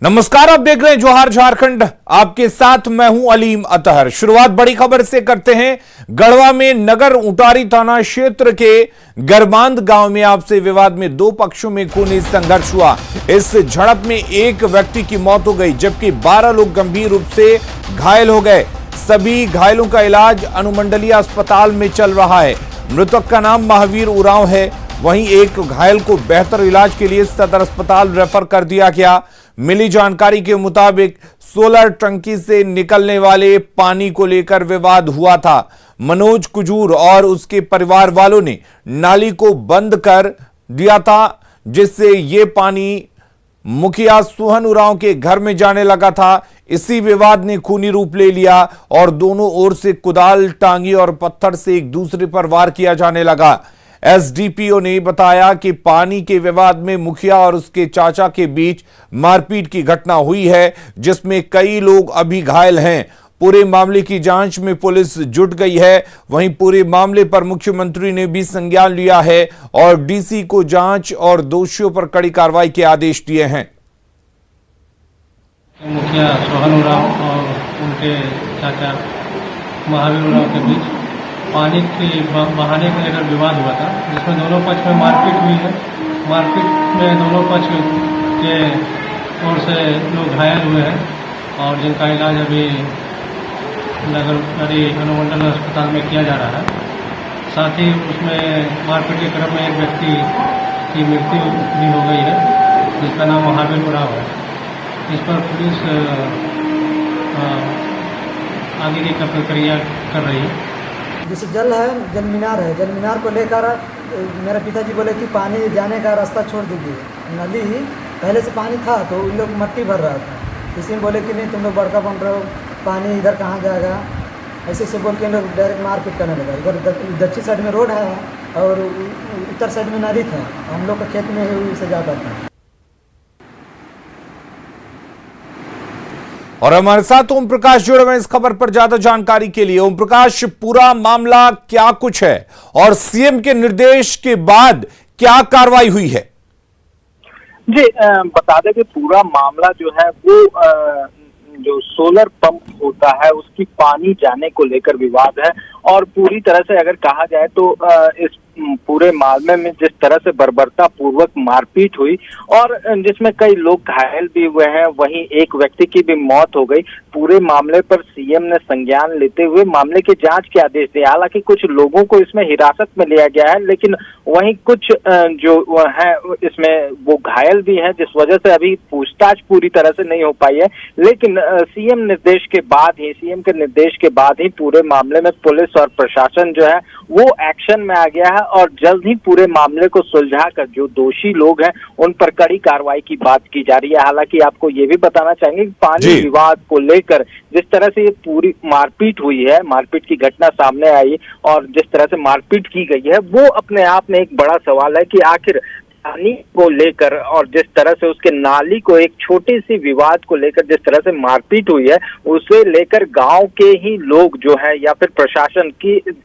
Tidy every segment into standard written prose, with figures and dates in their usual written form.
नमस्कार, आप देख रहे हैं जोहार झारखंड। आपके साथ मैं हूं अलीम अतहर। शुरुआत बड़ी खबर से करते हैं। गढ़वा में नगर उटारी थाना क्षेत्र के गरबांध गांव में आपसी विवाद में दो पक्षों में खूनी संघर्ष हुआ। इस झड़प में एक व्यक्ति की मौत हो गई जबकि 12 लोग गंभीर रूप से घायल हो गए। सभी घायलों का इलाज अनुमंडलीय अस्पताल में चल रहा है। मृतक का नाम महावीर उरांव है। वहीं एक घायल को बेहतर इलाज के लिए सदर अस्पताल रेफर कर दिया गया। मिली जानकारी के मुताबिक सोलर टंकी से निकलने वाले पानी को लेकर विवाद हुआ था। मनोज कुजूर और उसके परिवार वालों ने नाली को बंद कर दिया था, जिससे ये पानी मुखिया सोहन उरांव के घर में जाने लगा था। इसी विवाद ने खूनी रूप ले लिया और दोनों ओर से कुदाल, टांगी और पत्थर से एक दूसरे पर वार किया जाने लगा। एसडीपीओ ने बताया कि पानी के विवाद में मुखिया और उसके चाचा के बीच मारपीट की घटना हुई है, जिसमें कई लोग अभी घायल हैं। पूरे मामले की जांच में पुलिस जुट गई है। वहीं पूरे मामले पर मुख्यमंत्री ने भी संज्ञान लिया है और डीसी को जांच और दोषियों पर कड़ी कार्रवाई के आदेश दिए हैं। मुखिया सोहन उरांव और उनके चाचा महावीर उरांव के बीच पानी के बहाने को लेकर विवाद हुआ था, जिसमें दोनों पक्ष में मारपीट हुई है। मारपीट में दोनों पक्ष के ओर से लोग घायल हुए हैं और जिनका इलाज अभी नगर अनुमंडल अस्पताल में किया जा रहा है। साथ ही उसमें मारपीट के क्रम में एक व्यक्ति की मृत्यु भी हो गई है, जिसका नाम महावीर उरांव है। इस पर पुलिस आगे की प्रक्रिया कर रही है। जैसे जल है, जल मीनार को लेकर मेरे पिताजी बोले कि पानी जाने का रास्ता छोड़ दीजिए। नदी पहले से पानी था तो उन लोग मट्टी भर रहा था, इसी में बोले कि नहीं तुम लोग बड़का बन रहे हो, पानी इधर कहाँ जाएगा, ऐसे से बोल के इन लोग डायरेक्ट मारपीट करने लगा। इधर दक्षिण साइड में रोड है और उत्तर साइड में नदी था, हम लोग का खेत में ही से जाता था। और हमारे साथ ओम प्रकाश जुड़े हुए इस खबर पर ज्यादा जानकारी के लिए। ओम प्रकाश, पूरा मामला क्या कुछ है और सीएम के निर्देश के बाद क्या कार्रवाई हुई है? जी, बता दें कि पूरा मामला जो है वो जो सोलर पंप होता है उसकी पानी जाने को लेकर विवाद है। और पूरी तरह से अगर कहा जाए तो इस पूरे मामले में जिस तरह से बर्बरता पूर्वक मारपीट हुई और जिसमें कई लोग घायल भी हुए हैं, वहीं एक व्यक्ति की भी मौत हो गई। पूरे मामले पर सीएम ने संज्ञान लेते हुए मामले की जांच के आदेश दिए। हालांकि कुछ लोगों को इसमें हिरासत में लिया गया है, लेकिन वहीं कुछ जो है इसमें वो घायल भी हैं, जिस वजह से अभी पूछताछ पूरी तरह से नहीं हो पाई है। लेकिन सीएम के निर्देश के बाद ही पूरे मामले में पुलिस और प्रशासन जो है वो एक्शन में आ गया है और जल्द ही पूरे मामले को सुलझाकर जो दोषी लोग हैं उन पर कड़ी कार्रवाई की बात की जा रही है। हालांकि आपको ये भी बताना चाहेंगे कि पानी विवाद को लेकर जिस तरह से ये पूरी मारपीट हुई है, मारपीट की घटना सामने आई और जिस तरह से मारपीट की गई है, वो अपने आप में एक बड़ा सवाल है कि आखिर पानी को लेकर और जिस तरह से उसके नाली को एक छोटी सी विवाद को लेकर जिस तरह से मारपीट हुई है, उसे लेकर गांव के ही लोग जो है या फिर प्रशासन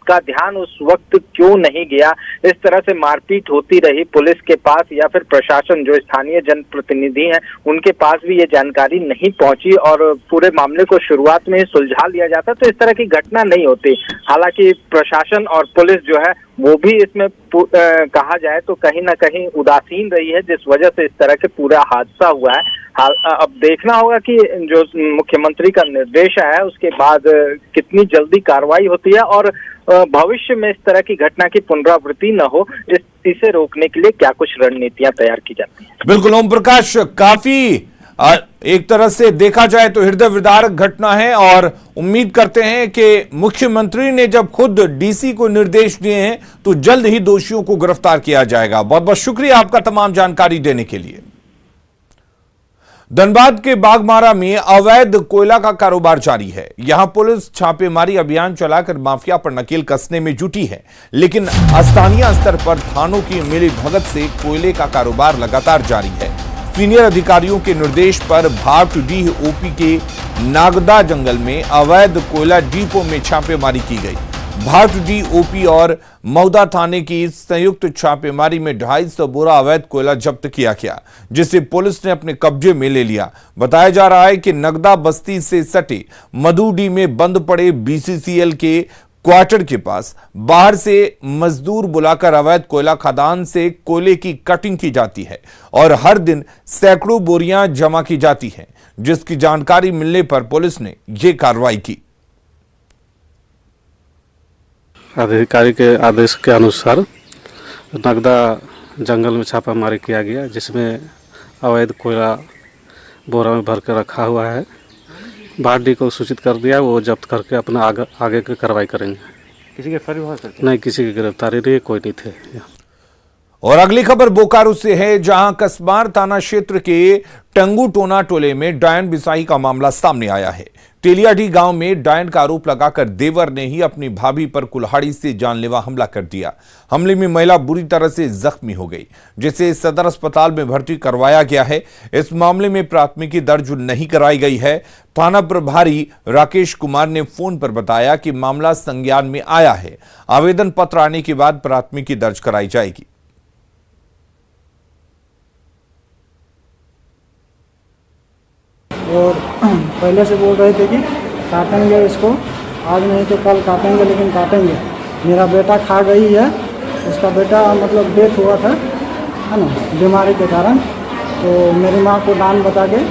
का ध्यान उस वक्त क्यों नहीं गया। इस तरह से मारपीट होती रही, पुलिस के पास या फिर प्रशासन जो स्थानीय जनप्रतिनिधि हैं उनके पास भी ये जानकारी नहीं पहुंची और पूरे मामले को शुरुआत में ही सुलझा लिया जाता तो इस तरह की घटना नहीं होती। हालांकि प्रशासन और पुलिस जो है वो भी इसमें कहा जाए तो कहीं ना कहीं उदासीन रही है, जिस वजह से इस तरह के पूरा हादसा हुआ है। अब देखना होगा कि जो मुख्यमंत्री का निर्देश आया है उसके बाद कितनी जल्दी कार्रवाई होती है और भविष्य में इस तरह की घटना की पुनरावृत्ति न हो, इसे रोकने के लिए क्या कुछ रणनीतियां तैयार की जाती हैं। बिल्कुल ओम प्रकाश, काफी एक तरह से देखा जाए तो हृदय विदारक घटना है और उम्मीद करते हैं कि मुख्यमंत्री ने जब खुद डीसी को निर्देश दिए हैं तो जल्द ही दोषियों को गिरफ्तार किया जाएगा। बहुत बहुत शुक्रिया आपका तमाम जानकारी देने के लिए। धनबाद के बागमारा में अवैध कोयला का कारोबार जारी है। यहां पुलिस छापेमारी अभियान चलाकर माफिया पर नकेल कसने में जुटी है, लेकिन स्थानीय स्तर पर थानों की मिलीभगत से कोयले का कारोबार लगातार जारी है। सीनियर अधिकारियों के निर्देश पर भाटडीह ओपी के नागदा जंगल में अवैध कोयला डिपो में छापेमारी की गई। भाटडी ओपी और मौदा थाने की संयुक्त छापेमारी में 250 बोरा अवैध कोयला जब्त किया गया, जिसे पुलिस ने अपने कब्जे में ले लिया। बताया जा रहा है कि नगदा बस्ती से सटे मधुडी में बंद पड़े बीसीसीएल के क्वार्टर के पास बाहर से मजदूर बुलाकर अवैध कोयला खदान से कोयले की कटिंग की जाती है और हर दिन सैकड़ों बोरियां जमा की जाती हैं, जिसकी जानकारी मिलने पर पुलिस ने यह कार्रवाई की। अधिकारी के आदेश के अनुसार नगदा जंगल में छापामारी किया गया, जिसमें अवैध कोयला बोरा में भर कर रखा हुआ है। भाटी को सूचित कर दिया, वो जब्त करके अपना आगे की कार्रवाई करेंगे। किसी की गिरफ्तारी हुआ सर? नहीं, किसी की गिरफ्तारी नहीं, कोई नहीं थे। और अगली खबर बोकारो से है, जहां कसबार थाना क्षेत्र के टंगुटोना टोले में डायन बिसाही का मामला सामने आया है। टेलियाडी गांव में डायन का आरोप लगाकर देवर ने ही अपनी भाभी पर कुल्हाड़ी से जानलेवा हमला कर दिया। हमले में महिला बुरी तरह से जख्मी हो गई, जिसे सदर अस्पताल में भर्ती करवाया गया है। इस मामले में प्राथमिकी दर्ज नहीं कराई गई है। थाना प्रभारी राकेश कुमार ने फोन पर बताया कि मामला संज्ञान में आया है। आवेदन पत्र आने के बाद प्राथमिकी दर्ज कराई जाएगी। और पहले से बोल रहे थे कि काटेंगे इसको, आज नहीं तो कल काटेंगे, लेकिन काटेंगे। मेरा बेटा खा गई है, उसका बेटा मतलब डेथ हुआ था, है ना, बीमारी के कारण। तो मेरी माँ को डान बता के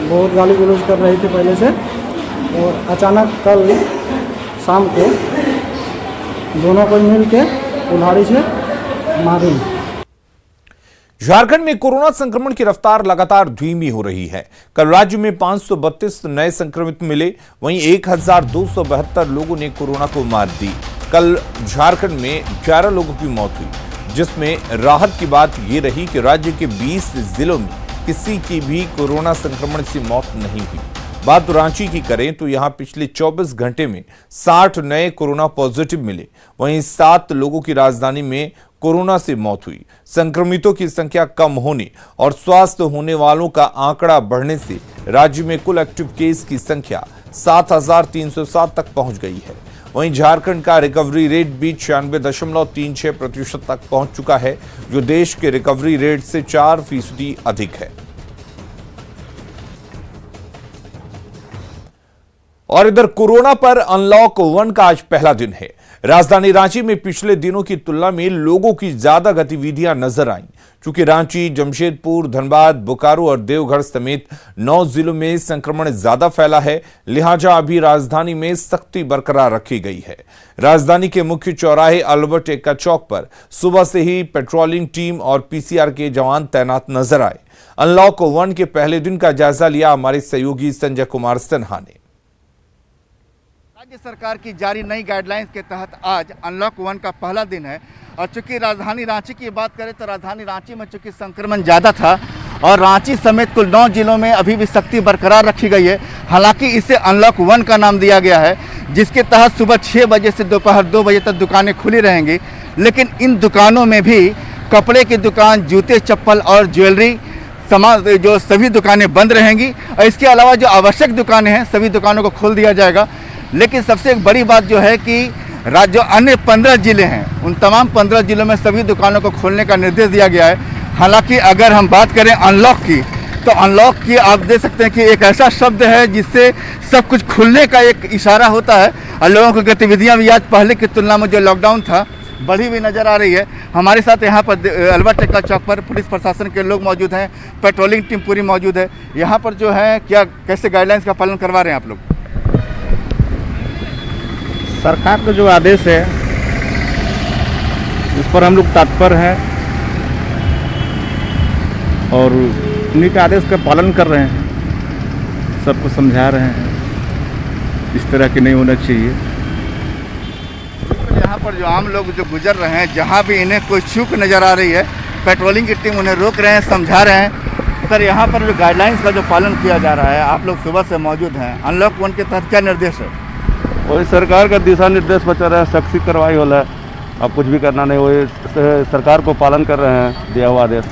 बहुत गाली गलौज कर रही थी पहले से, और अचानक कल शाम को दोनों को मिल के कुल्हाड़ी से मारी। झारखंड में कोरोना संक्रमण की रफ्तार लगातार धीमी हो रही है। कल राज्य में 532 नए संक्रमित मिले, वहीं 1272 लोगों ने कोरोना को मात दी। कल झारखंड में 11 लोगों की मौत हुई, जिसमें राहत की बात यह रही कि राज्य के 20 जिलों में किसी की भी कोरोना संक्रमण से मौत नहीं हुई। बात रांची की करें तो यहां पिछले 24 घंटे में 60 नए कोरोना पॉजिटिव मिले, वहीं 7 लोगों की राजधानी में कोरोना से मौत हुई। संक्रमितों की संख्या कम होने और स्वस्थ होने वालों का आंकड़ा बढ़ने से राज्य में कुल एक्टिव केस की संख्या 7307 तक पहुंच गई है। वहीं झारखंड का रिकवरी रेट भी 96.36% तक पहुंच चुका है, जो देश के रिकवरी रेट से 4% अधिक है। और इधर कोरोना पर अनलॉक 1 का आज पहला दिन है। राजधानी रांची में पिछले दिनों की तुलना में लोगों की ज्यादा गतिविधियां नजर आईं। चूंकि रांची, जमशेदपुर, धनबाद, बोकारो और देवघर समेत 9 जिलों में संक्रमण ज्यादा फैला है, लिहाजा अभी राजधानी में सख्ती बरकरार रखी गई है। राजधानी के मुख्य चौराहे अल्बर्ट एक्का चौक पर सुबह से ही पेट्रोलिंग टीम और पीसीआर के जवान तैनात नजर आए। अनलॉक 1 के पहले दिन का जायजा लिया हमारे सहयोगी संजय कुमार सिन्हा ने। राज्य सरकार की जारी नई गाइडलाइंस के तहत आज अनलॉक 1 का पहला दिन है। और चूंकि राजधानी रांची की बात करें तो राजधानी रांची में चूंकि संक्रमण ज़्यादा था और रांची समेत कुल 9 जिलों में अभी भी सख्ती बरकरार रखी गई है। हालांकि इसे अनलॉक 1 का नाम दिया गया है, जिसके तहत सुबह 6 बजे से दोपहर 2 बजे तक दुकानें खुली रहेंगी। लेकिन इन दुकानों में भी कपड़े की दुकान, जूते चप्पल और ज्वेलरी सामान जो सभी दुकानें बंद रहेंगी। और इसके अलावा जो आवश्यक दुकानें हैं सभी दुकानों को खोल दिया जाएगा। लेकिन सबसे एक बड़ी बात जो है कि जो अन्य 15 जिले हैं उन तमाम 15 जिलों में सभी दुकानों को खोलने का निर्देश दिया गया है। हालांकि अगर हम बात करें अनलॉक की, तो अनलॉक की आप देख सकते हैं कि एक ऐसा शब्द है जिससे सब कुछ खुलने का एक इशारा होता है और लोगों की गतिविधियां भी आज पहले की तुलना में जो लॉकडाउन था बढ़ी हुई नज़र आ रही है। हमारे साथ यहाँ पर अल्बर्ट एक्का चौक पर पुलिस प्रशासन के लोग मौजूद हैं, पेट्रोलिंग टीम पूरी मौजूद है। यहाँ पर जो है क्या कैसे गाइडलाइंस का पालन करवा रहे हैं आप लोग? सरकार का जो आदेश है उस पर हम लोग तत्पर हैं और उन्हीं के आदेश का पालन कर रहे हैं, सबको समझा रहे हैं इस तरह की नहीं होना चाहिए। यहाँ पर जो आम लोग जो गुजर रहे हैं, जहाँ भी इन्हें कोई चूक नज़र आ रही है, पेट्रोलिंग की टीम उन्हें रोक रहे हैं, समझा रहे हैं। सर, यहाँ पर जो गाइडलाइंस का जो पालन किया जा रहा है, आप लोग सुबह से मौजूद हैं, अनलॉक 1 के तहत क्या निर्देश है? वही सरकार का दिशा निर्देश पर चल रहा है, सख्ती कार्रवाई हो रहा है। अब कुछ भी करना नहीं, वही सरकार को पालन कर रहे हैं दिया हुआ आदेश।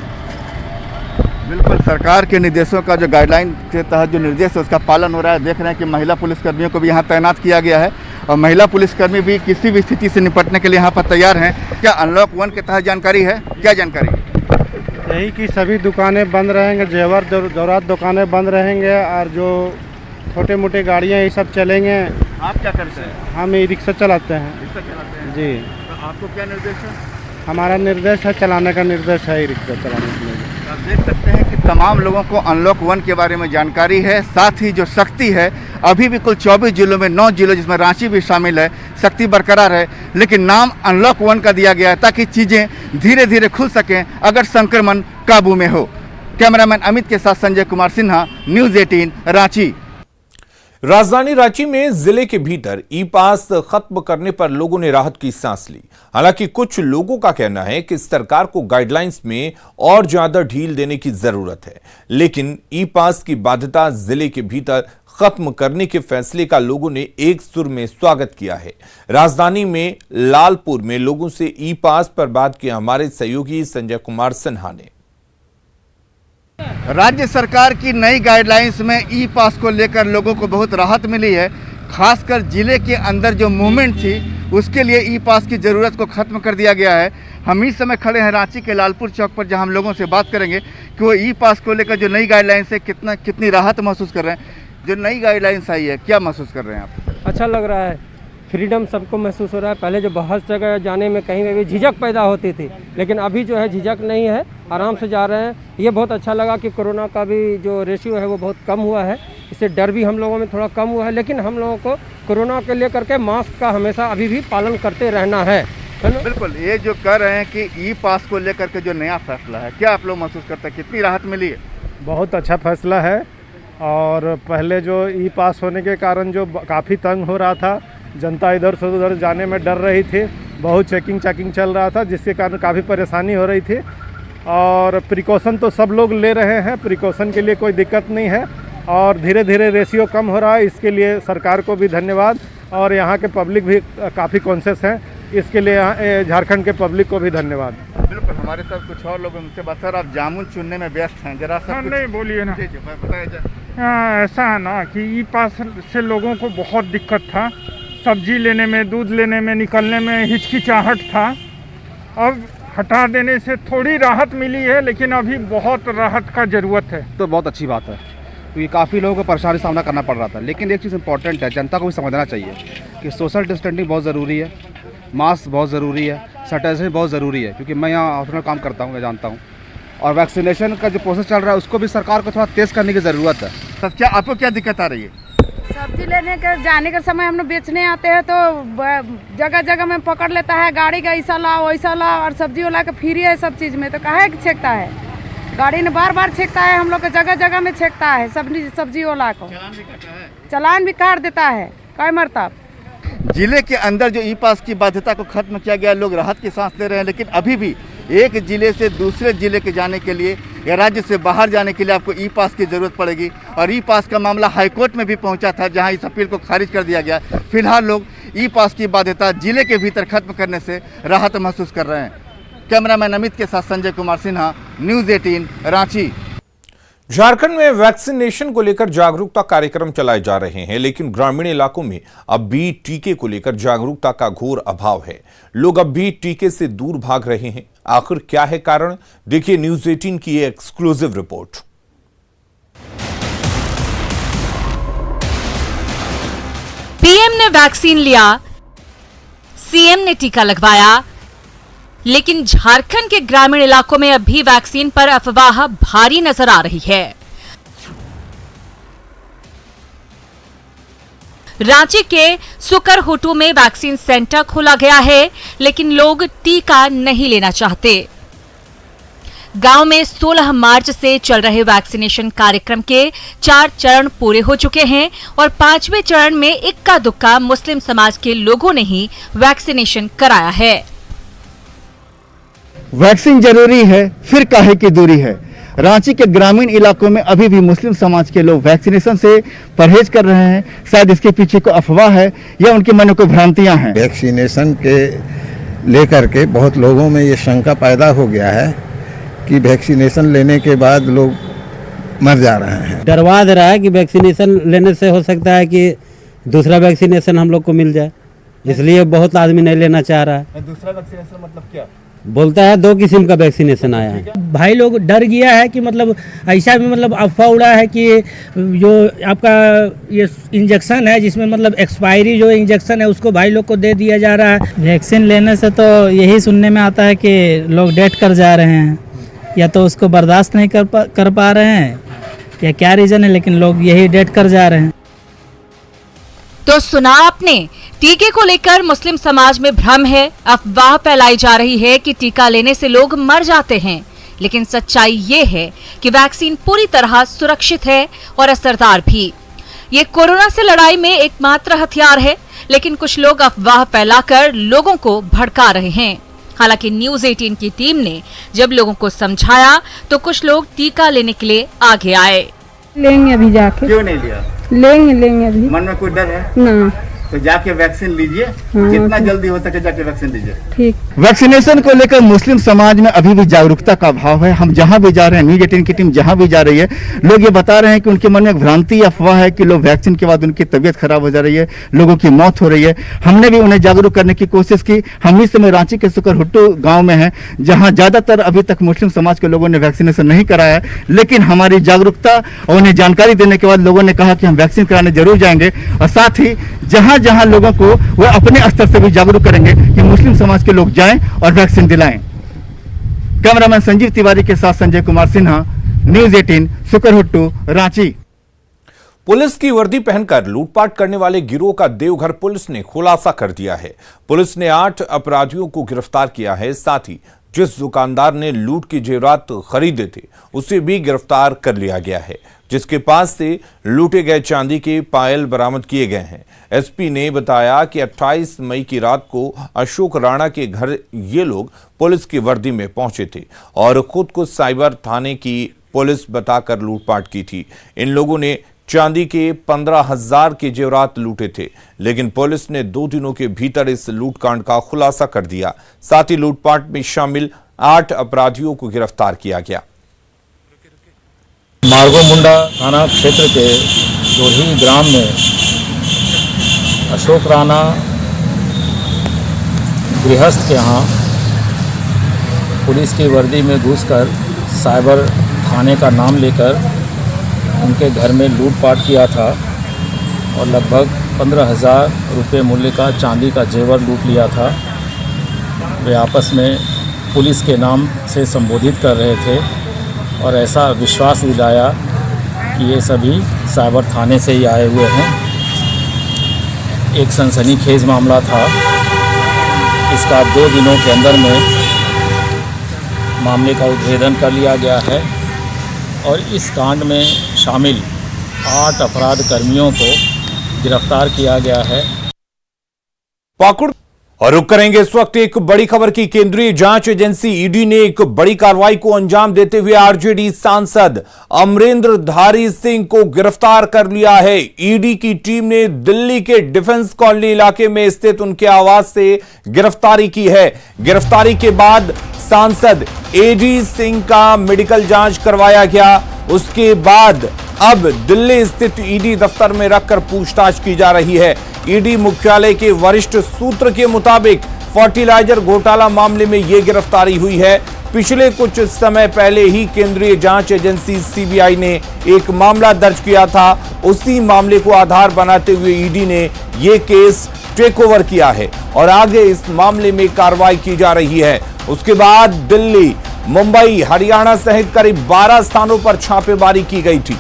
बिल्कुल, सरकार के निर्देशों का जो गाइडलाइन के तहत जो निर्देश है उसका पालन हो रहा है। देख रहे हैं कि महिला पुलिसकर्मियों को भी यहाँ तैनात किया गया है। और महिला पुलिसकर्मी भी किसी भी स्थिति से निपटने के लिए यहाँ पर तैयार हैं। क्या अनलॉक 1 के तहत जानकारी है? क्या जानकारी? यही कि सभी दुकानें बंद रहेंगे, जेवर जरूरत दुकानें बंद रहेंगे और जो छोटे मोटे गाड़ियाँ ये सब चलेंगे। आप क्या करते हैं? हम ई रिक्शा चलाते हैं। रिक्शा चलाते हैं जी। तो आपको क्या निर्देश है? हमारा निर्देश है, चलाने का निर्देश है ई रिक्शा चलाने के लिए। आप देख सकते हैं कि तमाम लोगों को अनलॉक 1 के बारे में जानकारी है। साथ ही जो सख्ती है, अभी भी कुल 24 जिलों में 9 जिलों जिसमें रांची भी शामिल है, सख्ती बरकरार है। लेकिन नाम अनलॉक 1 का दिया गया है ताकि चीज़ें धीरे धीरे खुल सकें अगर संक्रमण काबू में हो। कैमरामैन अमित के साथ संजय कुमार सिन्हा, न्यूज़ 18 रांची। राजधानी रांची में जिले के भीतर ई पास खत्म करने पर लोगों ने राहत की सांस ली। हालांकि कुछ लोगों का कहना है कि सरकार को गाइडलाइंस में और ज्यादा ढील देने की जरूरत है, लेकिन ई पास की बाध्यता जिले के भीतर खत्म करने के फैसले का लोगों ने एक सुर में स्वागत किया है। राजधानी में लालपुर में लोगों से ई पास पर बात किया हमारे सहयोगी संजय कुमार सिन्हा ने। राज्य सरकार की नई गाइडलाइंस में ई पास को लेकर लोगों को बहुत राहत मिली है। खासकर जिले के अंदर जो मूवमेंट थी उसके लिए ई पास की ज़रूरत को ख़त्म कर दिया गया है। हम इस समय खड़े हैं रांची के लालपुर चौक पर, जहां हम लोगों से बात करेंगे कि वो ई पास को लेकर जो नई गाइडलाइंस है कितनी राहत महसूस कर रहे हैं। जो नई गाइडलाइंस आई है, क्या महसूस कर रहे हैं आप? अच्छा लग रहा है, फ्रीडम सबको महसूस हो रहा है। पहले जो बहुत जगह जाने में कहीं में भी झिझक पैदा होती थी, लेकिन अभी जो है झिझक नहीं है, आराम से जा रहे हैं। ये बहुत अच्छा लगा कि कोरोना का भी जो रेशियो है वो बहुत कम हुआ है, इससे डर भी हम लोगों में थोड़ा कम हुआ है। लेकिन हम लोगों को कोरोना के लेकर के मास्क का हमेशा अभी भी पालन करते रहना है ना? बिल्कुल। ये जो कह रहे हैं कि ई पास को लेकर के जो नया फैसला है, क्या आप लोग महसूस करते हैं, कितनी राहत मिली है? बहुत अच्छा फैसला है। और पहले जो ई पास होने के कारण जो काफ़ी तंग हो रहा था, जनता इधर से उधर जाने में डर रही थी, बहुत चेकिंग चल रहा था, जिसके कारण काफ़ी परेशानी हो रही थी। और प्रिकॉशन तो सब लोग ले रहे हैं, प्रिकॉशन के लिए कोई दिक्कत नहीं है और धीरे धीरे रेशियो कम हो रहा है। इसके लिए सरकार को भी धन्यवाद और यहाँ के पब्लिक भी काफ़ी कॉन्शियस हैं, इसके लिए झारखंड के पब्लिक को भी धन्यवाद। बिल्कुल। हमारे साथ कुछ और लोग उनसे बात। सर, आप जामुन चुनने में व्यस्त हैं, जरा सा नहीं बोलिए ना। बताया जाए। ऐसा है ना कि ई पास से लोगों को बहुत दिक्कत था, सब्जी लेने में, दूध लेने में, निकलने में हिचकिचाहट था। अब हटा देने से थोड़ी राहत मिली है, लेकिन अभी बहुत राहत का ज़रूरत है। तो बहुत अच्छी बात है, क्योंकि काफ़ी लोगों को परेशानी सामना करना पड़ रहा था। लेकिन एक चीज़ इंपॉर्टेंट है, जनता को भी समझना चाहिए कि सोशल डिस्टेंसिंग बहुत ज़रूरी है, मास्क बहुत ज़रूरी है, सैनिटाइजेशन बहुत ज़रूरी है। क्योंकि मैं यहाँ हॉस्पिटल में काम करता हूँ, मैं जानता हूँ। और वैक्सीनेशन का जो प्रोसेस चल रहा है उसको भी सरकार को थोड़ा तेज़ करने की ज़रूरत है। तो क्या आपको क्या दिक्कत आ रही है? सब्जी लेने के जाने के समय हम लोग बेचने आते हैं तो जगह जगह में पकड़ लेता है, गाड़ी का ऐसा लाओ वैसा लाओ, और सब्जी वाला का फ्री है सब चीज़ में, तो काहे कि छेकता है, गाड़ी ने बार बार छेकता है, हम लोग को जगह जगह में छेकता है सब्जी वाला को, चालान भी काट देता है कई मरतब। जिले के अंदर जो ई पास की बाध्यता को खत्म किया गया, लोग राहत की सांस ले रहे हैं। लेकिन अभी भी एक जिले से दूसरे जिले के जाने के लिए या राज्य से बाहर जाने के लिए आपको ई पास की ज़रूरत पड़ेगी। और ई पास का मामला हाईकोर्ट में भी पहुंचा था, जहां इस अपील को खारिज कर दिया गया। फिलहाल लोग ई पास की बाध्यता जिले के भीतर खत्म करने से राहत महसूस कर रहे हैं। कैमरामैन अमित के साथ संजय कुमार सिन्हा, न्यूज़ 18 रांची। झारखंड में वैक्सीनेशन को लेकर जागरूकता कार्यक्रम चलाए जा रहे हैं, लेकिन ग्रामीण इलाकों में अब भी टीके को लेकर जागरूकता का घोर अभाव है। लोग अब भी टीके से दूर भाग रहे हैं। आखिर क्या है कारण? देखिए न्यूज़ 18 की ये एक्सक्लूसिव रिपोर्ट। पीएम ने वैक्सीन लिया, सीएम ने टीका लगवाया, लेकिन झारखंड के ग्रामीण इलाकों में अब भी वैक्सीन पर अफवाह भारी नजर आ रही है। रांची के सुकरहुटू में वैक्सीन सेंटर खोला गया है, लेकिन लोग टीका नहीं लेना चाहते। गांव में 16 मार्च से चल रहे वैक्सीनेशन कार्यक्रम के 4 चरण पूरे हो चुके हैं और 5वें चरण में इक्का दुक्का मुस्लिम समाज के लोगों ने ही वैक्सीनेशन कराया है। वैक्सीन जरूरी है, फिर काहे की दूरी है। रांची के ग्रामीण इलाकों में अभी भी मुस्लिम समाज के लोग वैक्सीनेशन से परहेज कर रहे हैं। शायद इसके पीछे को अफवाह है या उनके मन को भ्रांतियां हैं। वैक्सीनेशन के लेकर के बहुत लोगों में ये शंका पैदा हो गया है कि वैक्सीनेशन लेने के बाद लोग मर जा रहे हैं। डरवा दे रहा है कि वैक्सीनेशन लेने से हो सकता है कि दूसरा वैक्सीनेशन हम लोग को मिल जाए, इसलिए बहुत आदमी नहीं लेना चाह रहा है। दूसरा वैक्सीनेशन मतलब क्या? बोलता है 2 किस्म का वैक्सीनेशन आया है। भाई लोग डर गया है कि मतलब ऐसा भी मतलब अफवाह उड़ा है कि जो आपका ये इंजेक्शन है जिसमें मतलब एक्सपायरी जो इंजेक्शन है उसको भाई लोग को दे दिया जा रहा है। वैक्सीन लेने से तो यही सुनने में आता है कि लोग डेथ कर जा रहे हैं, या तो उसको बर्दाश्त नहीं कर पा रहे हैं, या क्या रीज़न है, लेकिन लोग यही डेथ कर जा रहे हैं। तो सुना आपने, टीके को लेकर मुस्लिम समाज में भ्रम है, अफवाह फैलाई जा रही है कि टीका लेने से लोग मर जाते हैं, लेकिन सच्चाई ये है कि वैक्सीन पूरी तरह सुरक्षित है और असरदार भी। ये कोरोना से लड़ाई में एकमात्र हथियार है, लेकिन कुछ लोग अफवाह फैलाकर लोगों को भड़का रहे हैं। हालांकि न्यूज़ 18 की टीम ने जब लोगों को समझाया तो कुछ लोग टीका लेने के लिए आगे आए। लेंगे अभी जाके। क्यों नहीं लिया? लेंगे अभी। मन में कोई डर है ना? तो जाके वैक्सीन लीजिए, हाँ, जितना जल्दी हो सके जाके वैक्सीन लीजिए। ठीक। वैक्सीनेशन को लेकर मुस्लिम समाज में अभी भी जागरूकता का अभाव है। हम जहां भी जा रहे हैं, न्यूज़ 18 की टीम जहां भी जा रही है, लोग ये बता रहे हैं कि उनके मन में एक भ्रांति अफवाह है कि लोग वैक्सीन के बाद उनकी तबीयत खराब हो जा रही है, लोगों की मौत हो रही है। हमने भी उन्हें जागरूक करने की कोशिश की। हम इस समय रांची के सुकरहुट्टू गाँव में हैं, जहाँ ज्यादातर अभी तक मुस्लिम समाज के लोगों ने वैक्सीनेशन नहीं कराया है, लेकिन हमारी जागरूकता और उन्हें जानकारी देने के बाद लोगों ने कहा कि हम वैक्सीन कराने जरूर जाएंगे, और साथ ही जहां जहां लोगों को वह अपने स्तर से भी जागरूक करेंगे कि मुस्लिम समाज के लोग जाएं और वैक्सीन दिलाएं। कैमरामैन संजीव तिवारी के साथ संजय कुमार सिन्हा, न्यूज़ 18 सुकरहुट्टू, रांची। पुलिस की वर्दी पहनकर लूटपाट करने वाले गिरोह का देवघर पुलिस ने खुलासा कर दिया है। पुलिस ने 8 अपराधियों को गिरफ्तार किया है। साथ ही जिस दुकानदार ने लूट के जेवरात खरीदे थे उसे भी गिरफ्तार कर लिया गया है, जिसके पास से लूटे गए चांदी के पायल बरामद किए गए हैं। एसपी ने बताया कि 28 मई की रात को अशोक राणा के घर ये लोग पुलिस की वर्दी में पहुंचे थे और खुद को साइबर थाने की पुलिस बताकर लूटपाट की थी। इन लोगों ने चांदी के 15,000 के जेवरात लूटे थे, लेकिन पुलिस ने 2 दिनों के भीतर इस लूटकांड का खुलासा कर दिया। साथ ही लूटपाट में शामिल 8 अपराधियों को गिरफ्तार किया गया। मार्गो मुंडा थाना क्षेत्र के जोरही ग्राम में अशोक राणा गृहस्थ के यहाँ पुलिस की वर्दी में घुसकर साइबर थाने का नाम लेकर उनके घर में लूटपाट किया था और लगभग 15,000 रुपये मूल्य का चांदी का जेवर लूट लिया था। वे आपस में पुलिस के नाम से संबोधित कर रहे थे और ऐसा विश्वास दिलाया कि ये सभी साइबर थाने से ही आए हुए हैं। एक सनसनीखेज मामला था। इसका 2 दिनों के अंदर में मामले का उद्भेदन कर लिया गया है और इस कांड में शामिल 8 अपराध कर्मियों को गिरफ्तार किया गया है। पाकुड़ और रुक करेंगे इस वक्त एक बड़ी खबर की। केंद्रीय जांच एजेंसी ईडी ने एक बड़ी कार्रवाई को अंजाम देते हुए आरजेडी सांसद अमरेंद्र धारी सिंह को गिरफ्तार कर लिया है। ईडी की टीम ने दिल्ली के डिफेंस कॉलोनी इलाके में स्थित उनके आवास से गिरफ्तारी की है। गिरफ्तारी के बाद सांसद एडी सिंह का मेडिकल जांच करवाया गया। उसके बाद अब दिल्ली स्थित ईडी दफ्तर में रखकर पूछताछ की जा रही है। ईडी मुख्यालय के वरिष्ठ सूत्र के मुताबिक फर्टिलाइजर घोटाला मामले में यह गिरफ्तारी हुई है। पिछले कुछ समय पहले ही केंद्रीय जांच एजेंसी सीबीआई ने एक मामला दर्ज किया था। उसी मामले को आधार बनाते हुए ईडी ने यह केस टेक ओवर किया है और आगे इस मामले में कार्रवाई की जा रही है। उसके बाद दिल्ली, मुंबई, हरियाणा सहित करीब 12 स्थानों पर छापेमारी की गई थी।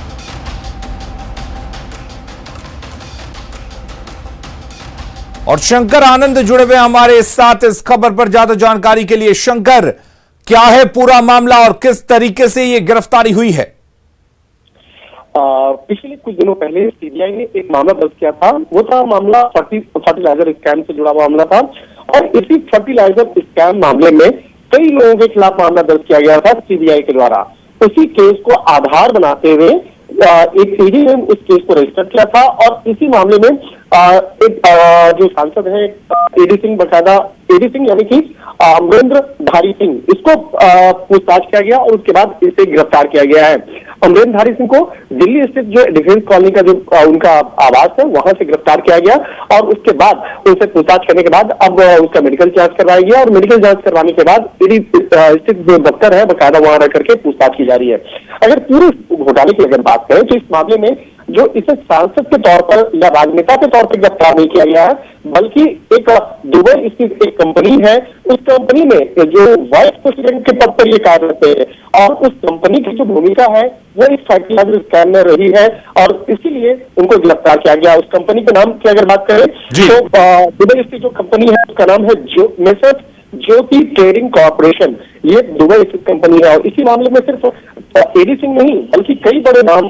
और शंकर आनंद जुड़े हुए हमारे साथ इस खबर पर ज्यादा जानकारी के लिए। शंकर, क्या है पूरा मामला और किस तरीके से ये गिरफ्तारी हुई है? पिछले कुछ दिनों पहले सीबीआई ने एक मामला दर्ज किया था। वो था मामला फर्टिलाइजर स्कैम से जुड़ा हुआ मामला था और इसी फर्टिलाइजर स्कैम मामले में कई लोगों के खिलाफ मामला दर्ज किया गया था सीबीआई के द्वारा। उसी केस को आधार बनाते हुए एक ईडी ने इस केस को रजिस्टर किया था और इसी मामले में एक जो सांसद है एडी सिंह, बकायदा एडी सिंह यानी कि अमरेंद्र धारी सिंह, इसको पूछताछ किया गया और उसके बाद इसे गिरफ्तार किया गया है। अमरेंद्र धारी सिंह को दिल्ली स्थित जो डिफेंस कॉलोनी का जो उनका आवास है वहां से गिरफ्तार किया गया और उसके बाद उनसे पूछताछ करने के बाद अब उसका मेडिकल जांच करवाया गया और मेडिकल जांच करवाने के बाद ईडी स्थित जो दफ्तर है बकायदा वहां रह करके पूछताछ की जा रही है। अगर पूरे घोटाले की अगर बात करें तो इस मामले में जो इसे सांसद के तौर पर या राजनेता के तौर पर गिरफ्तार नहीं किया गया है, बल्कि एक दुबई स्थित एक कंपनी है, उस कंपनी में जो वाइस प्रेसिडेंट के पद पर ये कार्य करते हैं और उस कंपनी की जो भूमिका है वो इस फर्टिलाइजर स्कैम में रही है और इसीलिए उनको गिरफ्तार किया गया। उस कंपनी के नाम की अगर बात करें तो दुबई स्थित जो कंपनी है उसका नाम है मेसर्स ज्योति ट्रेडिंग कॉर्पोरेशन, ये दुबई स्थित कंपनी है। और इसी मामले में सिर्फ एडी सिंह नहीं बल्कि कई बड़े नाम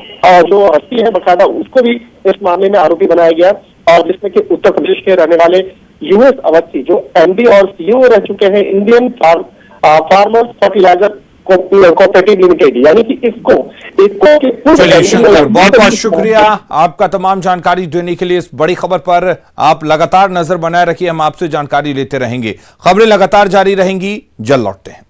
जो हस्ती है बकायदा उसको भी इस मामले में आरोपी बनाया गया और जिसमें कि उत्तर प्रदेश के रहने वाले यूएस अवस्थी जो एमडी और सीईओ रह चुके हैं Indian Farmers Fertiliser Cooperative Limited, यानी कि इसको चलिए शंकर, बहुत बहुत शुक्रिया आपका तमाम जानकारी देने के लिए। इस बड़ी खबर पर आप लगातार नजर बनाए रखिए, हम आपसे जानकारी लेते रहेंगे। खबरें लगातार जारी रहेंगी, जल्द लौटते हैं।